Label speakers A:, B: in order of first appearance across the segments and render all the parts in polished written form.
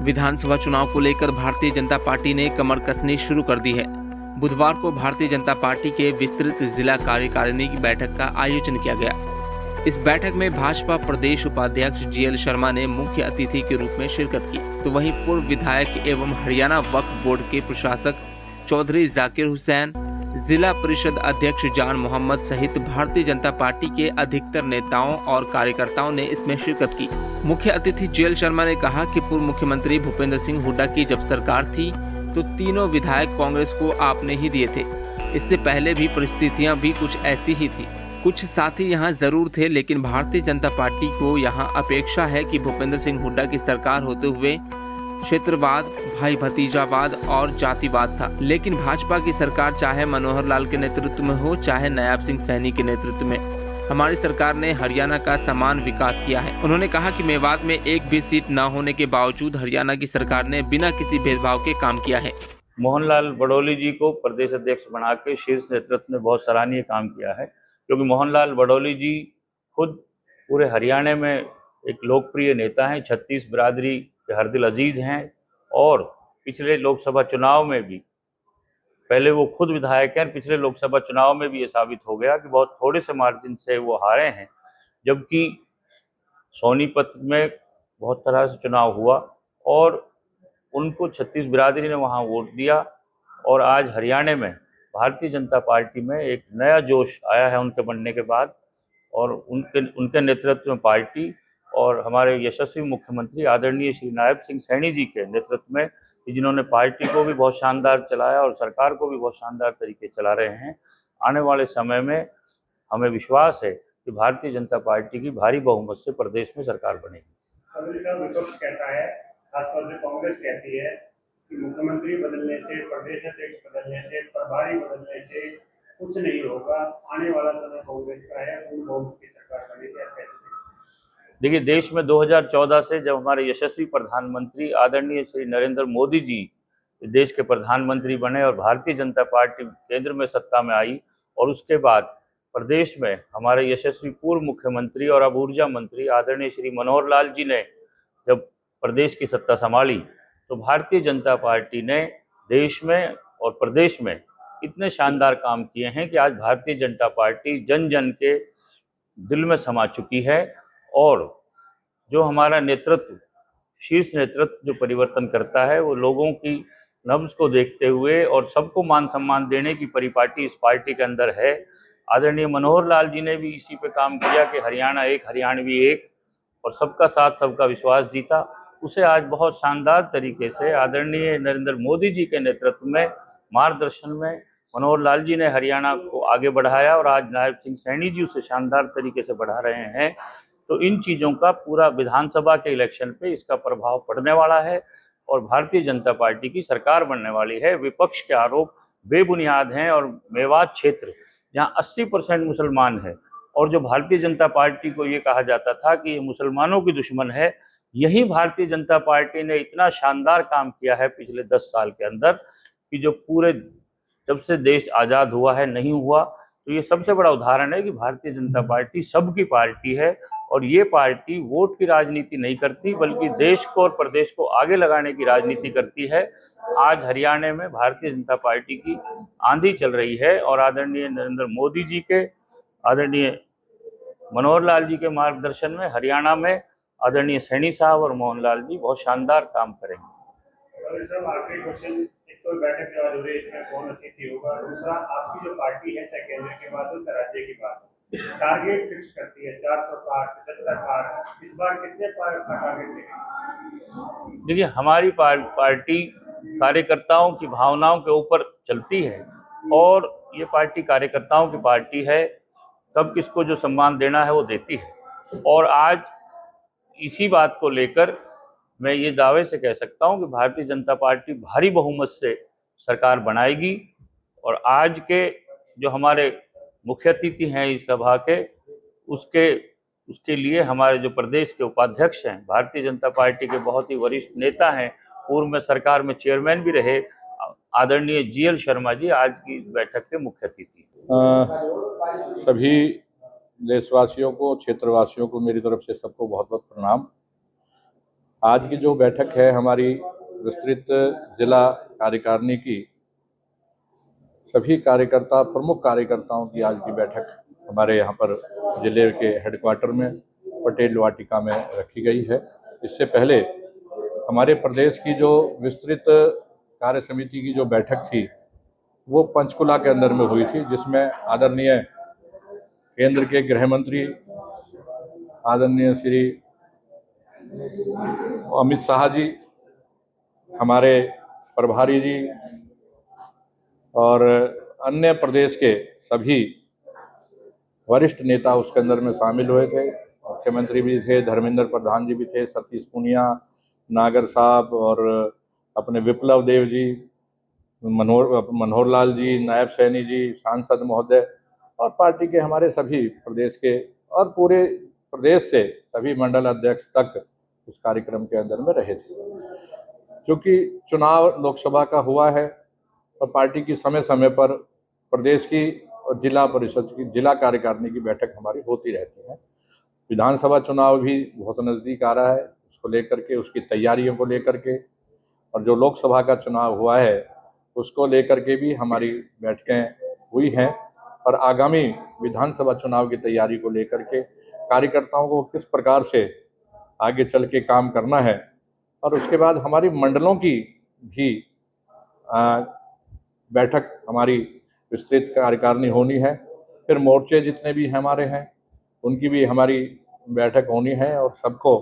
A: विधानसभा चुनाव को लेकर भारतीय जनता पार्टी ने कमर कसनी शुरू कर दी है। बुधवार को भारतीय जनता पार्टी के विस्तृत जिला कार्यकारिणी की बैठक का आयोजन किया गया। इस बैठक में भाजपा प्रदेश उपाध्यक्ष जीएल शर्मा ने मुख्य अतिथि के रूप में शिरकत की, तो वहीं पूर्व विधायक एवं हरियाणा वक्फ बोर्ड के प्रशासक चौधरी जाकिर हुसैन, जिला परिषद अध्यक्ष जान मोहम्मद सहित भारतीय जनता पार्टी के अधिकतर नेताओं और कार्यकर्ताओं ने इसमें शिरकत की। मुख्य अतिथि जीएल शर्मा ने कहा कि पूर्व मुख्यमंत्री भूपेंद्र सिंह हुड्डा की जब सरकार थी तो तीनों विधायक कांग्रेस को आपने ही दिए थे। इससे पहले भी परिस्थितियां भी कुछ ऐसी ही थी। कुछ साथी यहां जरूर थे, लेकिन भारतीय जनता पार्टी को यहां अपेक्षा है कि भूपेंद्र सिंह हुड्डा की सरकार होते हुए क्षेत्रवाद, भाई भतीजावाद और जातिवाद था, लेकिन भाजपा की सरकार चाहे मनोहर लाल के नेतृत्व में हो चाहे नायब सिंह सैनी के नेतृत्व में, हमारी सरकार ने हरियाणा का समान विकास किया है। उन्होंने कहा कि मेवात में एक भी सीट न होने के बावजूद हरियाणा की सरकार ने बिना किसी भेदभाव के काम किया है।
B: मोहनलाल बडोली जी को प्रदेश अध्यक्ष बना के शीर्ष नेतृत्व ने बहुत सराहनीय काम किया है, क्योंकि मोहनलाल बडोली जी खुद पूरे हरियाणा में एक लोकप्रिय नेता हैं, 36 बिरादरी के हरदिल अजीज हैं और पिछले लोकसभा चुनाव में भी, पहले वो खुद विधायक हैं, पिछले लोकसभा चुनाव में भी ये साबित हो गया कि बहुत थोड़े से मार्जिन से वो हारे हैं, जबकि सोनीपत में बहुत तरह से चुनाव हुआ और उनको 36 बिरादरी ने वहाँ वोट दिया और आज हरियाणा में भारतीय जनता पार्टी में एक नया जोश आया है उनके बनने के बाद, और उनके नेतृत्व में पार्टी और हमारे यशस्वी मुख्यमंत्री आदरणीय श्री नायब सिंह सैनी जी के नेतृत्व में, जिन्होंने पार्टी को भी बहुत शानदार चलाया और सरकार को भी बहुत शानदार तरीके से चला रहे हैं। आने वाले समय में हमें विश्वास है कि भारतीय जनता पार्टी की भारी बहुमत से प्रदेश में सरकार बनेगी।
C: विपक्ष कहता है, खासतौर से कांग्रेस कहती है कि मुख्यमंत्री बदलने से, प्रदेश अध्यक्ष बदलने से, प्रभारी बदलने से कुछ नहीं होगा, आने वाला समय कांग्रेस का है, पूर्ण बहुमत की सरकार बनेगी। कैसे
B: देखिए, देश में 2014 से जब हमारे यशस्वी प्रधानमंत्री आदरणीय श्री नरेंद्र मोदी जी देश के प्रधानमंत्री बने और भारतीय जनता पार्टी केंद्र में सत्ता में आई, और उसके बाद प्रदेश में हमारे यशस्वी पूर्व मुख्यमंत्री और अब ऊर्जा मंत्री आदरणीय श्री मनोहर लाल जी ने जब प्रदेश की सत्ता संभाली, तो भारतीय जनता पार्टी ने देश में और प्रदेश में इतने शानदार काम किए हैं कि आज भारतीय जनता पार्टी जन जन के दिल में समा चुकी है। और जो हमारा नेतृत्व, शीर्ष नेतृत्व जो परिवर्तन करता है, वो लोगों की नब्ज को देखते हुए और सबको मान सम्मान देने की परिपाटी इस पार्टी के अंदर है। आदरणीय मनोहर लाल जी ने भी इसी पे काम किया कि हरियाणा एक, हरियाणवी एक, और सबका साथ सबका विश्वास जीता। उसे आज बहुत शानदार तरीके से आदरणीय नरेंद्र मोदी जी के नेतृत्व में, मार्गदर्शन में मनोहर लाल जी ने हरियाणा को आगे बढ़ाया और आज नायब सिंह सैनी जी उसे शानदार तरीके से बढ़ा रहे हैं। तो इन चीज़ों का पूरा विधानसभा के इलेक्शन पे इसका प्रभाव पड़ने वाला है और भारतीय जनता पार्टी की सरकार बनने वाली है। विपक्ष के आरोप बेबुनियाद हैं और मेवात क्षेत्र जहां 80% मुसलमान है और जो भारतीय जनता पार्टी को ये कहा जाता था कि ये मुसलमानों की दुश्मन है, यही भारतीय जनता पार्टी ने इतना शानदार काम किया है पिछले 10 साल के अंदर कि जो पूरे जब से देश आज़ाद हुआ है नहीं हुआ। तो ये सबसे बड़ा उदाहरण है कि भारतीय जनता पार्टी सबकी पार्टी है और ये पार्टी वोट की राजनीति नहीं करती, बल्कि देश को और प्रदेश को आगे लगाने की राजनीति करती है। आज हरियाणा में भारतीय जनता पार्टी की आंधी चल रही है और आदरणीय नरेंद्र मोदी जी के, आदरणीय मनोहर लाल जी के मार्गदर्शन में हरियाणा में आदरणीय सैनी साहब और मोहनलाल जी बहुत शानदार काम करेंगे।
C: आखिरी क्वेश्चन, एक तो बैठक जो आज हो रही है इसमें कौन अतिथि होगा, दूसरा आपकी जो पार्टी है चाहे केंद्र की बात हो चाहे राज्य की बात हो, टारगेट फिक्स करती है 400 पार, 75 पार, इस बार कितने पार का टारगेट देगी?
B: देखिए, हमारी पार्टी कार्यकर्ताओं की भावनाओं के ऊपर चलती है और ये पार्टी कार्यकर्ताओं की पार्टी है। कब किसको जो सम्मान देना है वो देती है, और आज इसी बात को लेकर मैं ये दावे से कह सकता हूँ कि भारतीय जनता पार्टी भारी बहुमत से सरकार बनाएगी। और आज के जो हमारे मुख्य अतिथि हैं इस सभा के, उसके लिए हमारे जो प्रदेश के उपाध्यक्ष हैं, भारतीय जनता पार्टी के बहुत ही वरिष्ठ नेता हैं, पूर्व में सरकार में चेयरमैन भी रहे, आदरणीय जीएल शर्मा जी आज की बैठक के मुख्य अतिथि।
D: सभी देशवासियों को, क्षेत्रवासियों को मेरी तरफ से सबको बहुत बहुत प्रणाम। आज की जो बैठक है हमारी विस्तृत जिला कार्यकारिणी की, सभी कार्यकर्ता, प्रमुख कार्यकर्ताओं की आज की बैठक हमारे यहाँ पर जिले के हेडक्वार्टर में पटेल वाटिका में रखी गई है। इससे पहले हमारे प्रदेश की जो विस्तृत कार्य समिति की जो बैठक थी वो पंचकुला के अंदर में हुई थी, जिसमें आदरणीय केंद्र के गृह मंत्री आदरणीय श्री अमित शाह जी, हमारे प्रभारी जी और अन्य प्रदेश के सभी वरिष्ठ नेता उसके अंदर में शामिल हुए थे। मुख्यमंत्री भी थे, धर्मेंद्र प्रधान जी भी थे, सतीश पूनिया, नागर साहब और अपने विप्लव देव जी, मनोहर लाल जी, नायब सैनी जी, सांसद महोदय और पार्टी के हमारे सभी प्रदेश के और पूरे प्रदेश से सभी मंडल अध्यक्ष तक उस कार्यक्रम के अंदर में रहे थे। क्योंकि चुनाव लोकसभा का हुआ है और पार्टी की समय समय पर प्रदेश की और जिला परिषद की, जिला कार्यकारिणी की बैठक हमारी होती रहती है। विधानसभा चुनाव भी बहुत नज़दीक आ रहा है, उसको लेकर के, उसकी तैयारियों को लेकर के, और जो लोकसभा का चुनाव हुआ है उसको लेकर के भी हमारी बैठकें हुई हैं। और आगामी विधानसभा चुनाव की तैयारी को लेकर के कार्यकर्ताओं को किस प्रकार से आगे चल के काम करना है, और उसके बाद हमारी मंडलों की भी बैठक हमारी विस्तृत कार्यकारिणी होनी है। फिर मोर्चे जितने भी हमारे हैं उनकी भी हमारी बैठक होनी है और सबको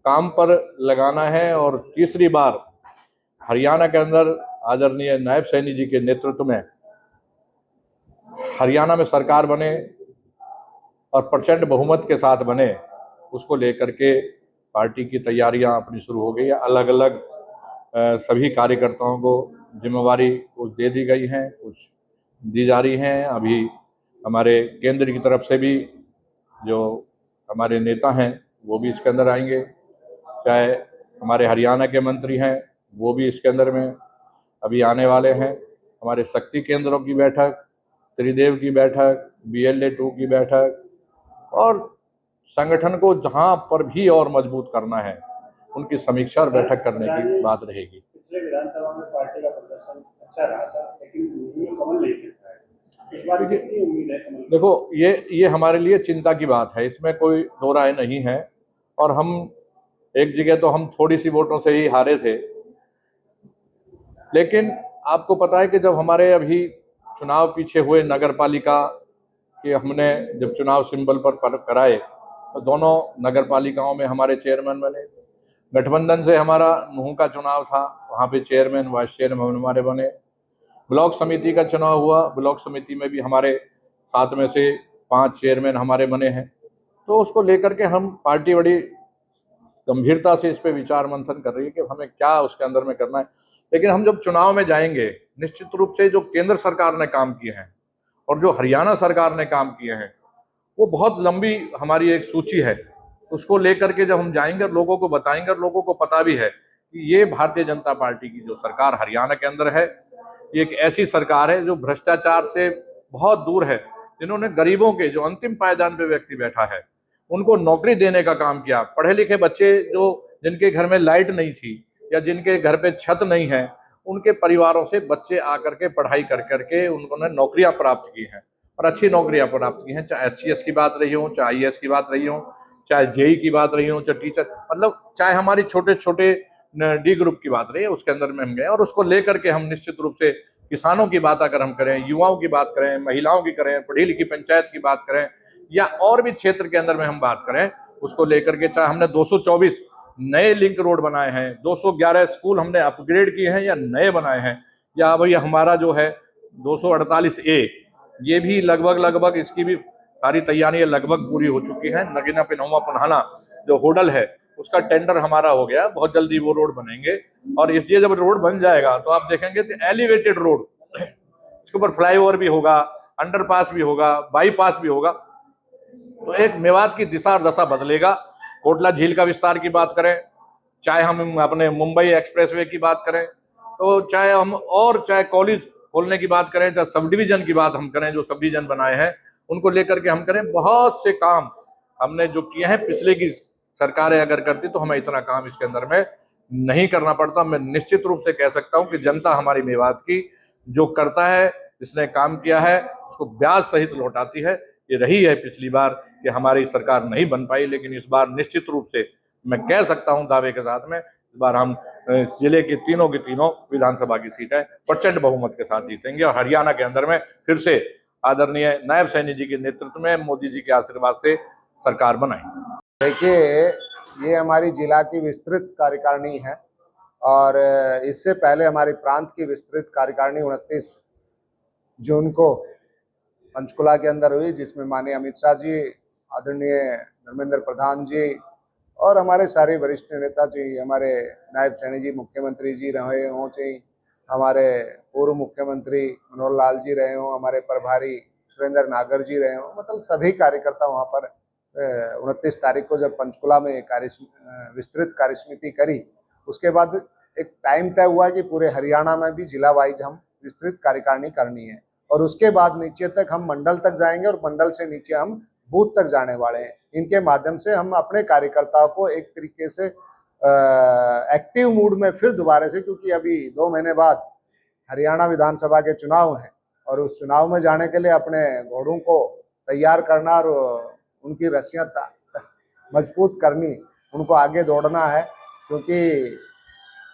D: काम पर लगाना है। और तीसरी बार हरियाणा के अंदर आदरणीय नायब सैनी जी के नेतृत्व में हरियाणा में सरकार बने और प्रचंड बहुमत के साथ बने, उसको लेकर के पार्टी की तैयारियां अपनी शुरू हो गई है। अलग अलग सभी कार्यकर्ताओं को जिम्मेवारी कुछ दे दी गई हैं, कुछ दी जा रही हैं। अभी हमारे केंद्र की तरफ से भी जो हमारे नेता हैं वो भी इसके अंदर आएंगे, चाहे हमारे हरियाणा के मंत्री हैं वो भी इसके अंदर में अभी आने वाले हैं। हमारे शक्ति केंद्रों की बैठक, त्रिदेव की बैठक, BLA 2 की बैठक, और संगठन को जहां पर भी और मजबूत करना है उनकी समीक्षा और बैठक करने की बात रहेगी।
C: पिछले विधानसभा में पार्टी का प्रदर्शन अच्छा रहा था, लेकिन कमल नहीं खिल रहा है। इस बार कितनी उम्मीद है कमल?
D: देखो, ये हमारे लिए चिंता की बात है, इसमें कोई दो राय नहीं है। और हम एक जगह तो हम थोड़ी सी वोटों से ही हारे थे, लेकिन आपको पता है कि जब हमारे अभी चुनाव पीछे हुए नगर पालिका के, हमने जब चुनाव सिंबल पर कराए तो दोनों नगर पालिकाओं में हमारे चेयरमैन बने। गठबंधन से हमारा नूह का चुनाव था, वहाँ पे चेयरमैन वाइस चेयरमैन हमारे बने। ब्लॉक समिति का चुनाव हुआ, ब्लॉक समिति में भी हमारे 7 में से 5 चेयरमैन हमारे बने हैं। तो उसको लेकर के हम पार्टी बड़ी गंभीरता से इस पे विचार मंथन कर रही है कि हमें क्या उसके अंदर में करना है। लेकिन हम जब चुनाव में जाएंगे, निश्चित रूप से जो केंद्र सरकार ने काम किए हैं और जो हरियाणा सरकार ने काम किए हैं, वो बहुत लंबी हमारी एक सूची है। उसको लेकर के जब हम जाएंगे और लोगों को बताएंगे, और लोगों को पता भी है कि ये भारतीय जनता पार्टी की जो सरकार हरियाणा के अंदर है, ये एक ऐसी सरकार है जो भ्रष्टाचार से बहुत दूर है, जिन्होंने गरीबों के, जो अंतिम पायदान पे व्यक्ति बैठा है, उनको नौकरी देने का काम किया। पढ़े लिखे बच्चे जो, जिनके घर में लाइट नहीं थी या जिनके घर पे छत नहीं है, उनके परिवारों से बच्चे आकर के पढ़ाई कर करके उन्होंने नौकरियां प्राप्त की हैं, और अच्छी नौकरियां प्राप्त की हैं। चाहे HCS की बात रही हो, चाहे IAS की बात रही हो, चाहे JEE की बात रही हो, चाहे टीचर, मतलब चाहे हमारी छोटे छोटे D ग्रुप की बात रही है, उसके अंदर में हम गए। और उसको लेकर के हम निश्चित रूप से किसानों की बात अगर हम करें, युवाओं की बात करें, महिलाओं की करें, पढ़ी लिखी पंचायत की बात करें, या और भी क्षेत्र के अंदर में हम बात करें, उसको लेकर के चाहे हमने 224 नए लिंक रोड बनाए हैं, 211 स्कूल हमने अपग्रेड किए हैं या नए बनाए हैं, या भाई हमारा जो है 248A, ये भी लगभग इसकी भी सारी तैयारियां लगभग पूरी हो चुकी हैं। नगीना पिनहुआ पुन्हाना जो होडल है उसका टेंडर हमारा हो गया, बहुत जल्दी वो रोड बनेंगे। और इसलिए जब रोड बन जाएगा तो आप देखेंगे तो एलिवेटेड रोड, इसके ऊपर फ्लाईओवर भी होगा, अंडरपास भी होगा, बाईपास भी होगा, तो एक मेवात की दिशा और दशा बदलेगा। कोटला झील का विस्तार की बात करें, चाहे हम अपने मुंबई एक्सप्रेसवे की बात करें, तो चाहे हम और चाहे कॉलेज खोलने की बात करें, चाहे सब डिवीजन की बात हम करें, जो सब डिवीजन बनाए हैं उनको लेकर के हम करें, बहुत से काम हमने जो किए हैं पिछले की सरकारें अगर करती तो हमें इतना काम इसके अंदर में नहीं करना पड़ता। मैं निश्चित रूप से कह सकता हूं कि जनता हमारी मेवात की जो करता है, जिसने काम किया है, उसको ब्याज सहित लौटाती है। ये रही है पिछली बार कि हमारी सरकार नहीं बन पाई, लेकिन इस बार निश्चित रूप से मैं कह सकता हूं दावे के साथ में, इस बार हम जिले की तीनों विधानसभा की सीटें प्रचंड बहुमत के साथ जीतेंगे और हरियाणा के अंदर में फिर से आदरणीय नायब सैनी जी के नेतृत्व में मोदी जी के आशीर्वाद से सरकार बनाएंगे।
E: देखिए, ये हमारी जिला की विस्तृत कार्यकारिणी है और इससे पहले हमारी प्रांत की विस्तृत कार्यकारिणी 29 जून को पंचकुला के अंदर हुई, जिसमें माननीय अमित शाह जी, आदरणीय धर्मेंद्र प्रधान जी और हमारे सारे वरिष्ठ नेता जी, हमारे नायब सैनी जी मुख्यमंत्री जी रहे हों, चाहे हमारे पूर्व मुख्यमंत्री मनोहर लाल जी रहे हों, हमारे प्रभारी सुरेंद्र नागर जी रहे हों, मतलब सभी कार्यकर्ता वहाँ पर 29 तारीख को जब पंचकुला में विस्तृत कार्यसमिति करी, उसके बाद एक टाइम तय हुआ कि पूरे हरियाणा में भी जिला वाइज हम विस्तृत कार्यकारिणी करनी है और उसके बाद नीचे तक हम मंडल तक जाएंगे और मंडल से नीचे हम बूथ तक जाने वाले हैं। इनके माध्यम से हम अपने कार्यकर्ताओं को एक तरीके से एक्टिव मूड में फिर दोबारा से, क्योंकि अभी 2 महीने बाद हरियाणा विधानसभा के चुनाव हैं और उस चुनाव में जाने के लिए अपने घोड़ों को तैयार करना और उनकी रस्सियां मजबूत करनी, उनको आगे दौड़ना है, क्योंकि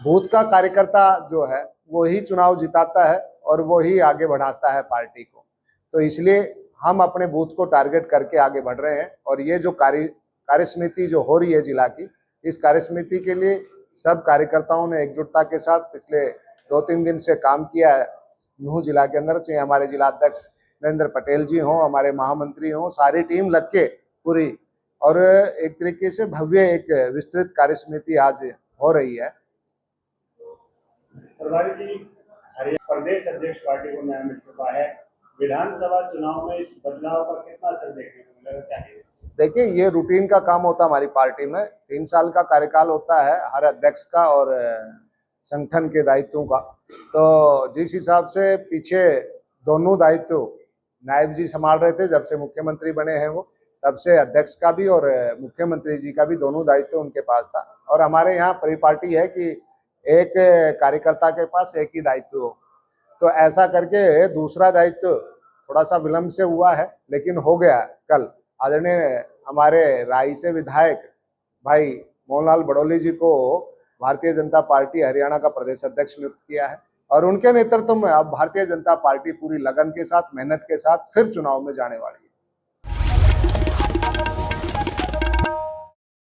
E: बूथ का कार्यकर्ता जो है वो ही चुनाव जिताता है और वो ही आगे बढ़ाता है पार्टी को। तो इसलिए हम अपने बूथ को टारगेट करके आगे बढ़ रहे हैं और ये जो कार्यसमिति जो हो रही है जिला की, इस कार्यसमिति के लिए सब कार्यकर्ताओं ने एकजुटता के साथ पिछले 2-3 दिन से काम किया है। नूह जिला के अंदर चाहे हमारे जिला अध्यक्ष नरेंद्र पटेल जी हों, हमारे महामंत्री हों, सारी टीम लग के पूरी, और एक तरीके से भव्य एक विस्तृत कार्यसमिति आज हो रही है।
C: प्रभारी जी, हरियाणा प्रदेश अध्यक्ष पार्टी को न्याय मिल चुका है, विधानसभा चुनाव में इस बदलाव का कितना असर देखने को मिलेगा, चाहिए?
E: देखिए, ये रूटीन का काम होता है हमारी पार्टी में, 3 साल का कार्यकाल होता है हर अध्यक्ष का और संगठन के दायित्वों का। तो जिस हिसाब से पीछे दोनों दायित्व नायब जी संभाल रहे थे, जब से मुख्यमंत्री बने हैं वो, तब से अध्यक्ष का भी और मुख्यमंत्री जी का भी दोनों दायित्व उनके पास था। और हमारे यहाँ परिपाटी है कि एक कार्यकर्ता के पास एक ही दायित्व हो, तो ऐसा करके दूसरा दायित्व थोड़ा सा विलंब से हुआ है, लेकिन हो गया। कल आदरणीय हमारे राई से विधायक भाई मोहनलाल बड़ौली जी को भारतीय जनता पार्टी हरियाणा का प्रदेश अध्यक्ष नियुक्त किया है और उनके नेतृत्व में अब भारतीय जनता पार्टी पूरी लगन के साथ, मेहनत के साथ फिर चुनाव में जाने वाली है।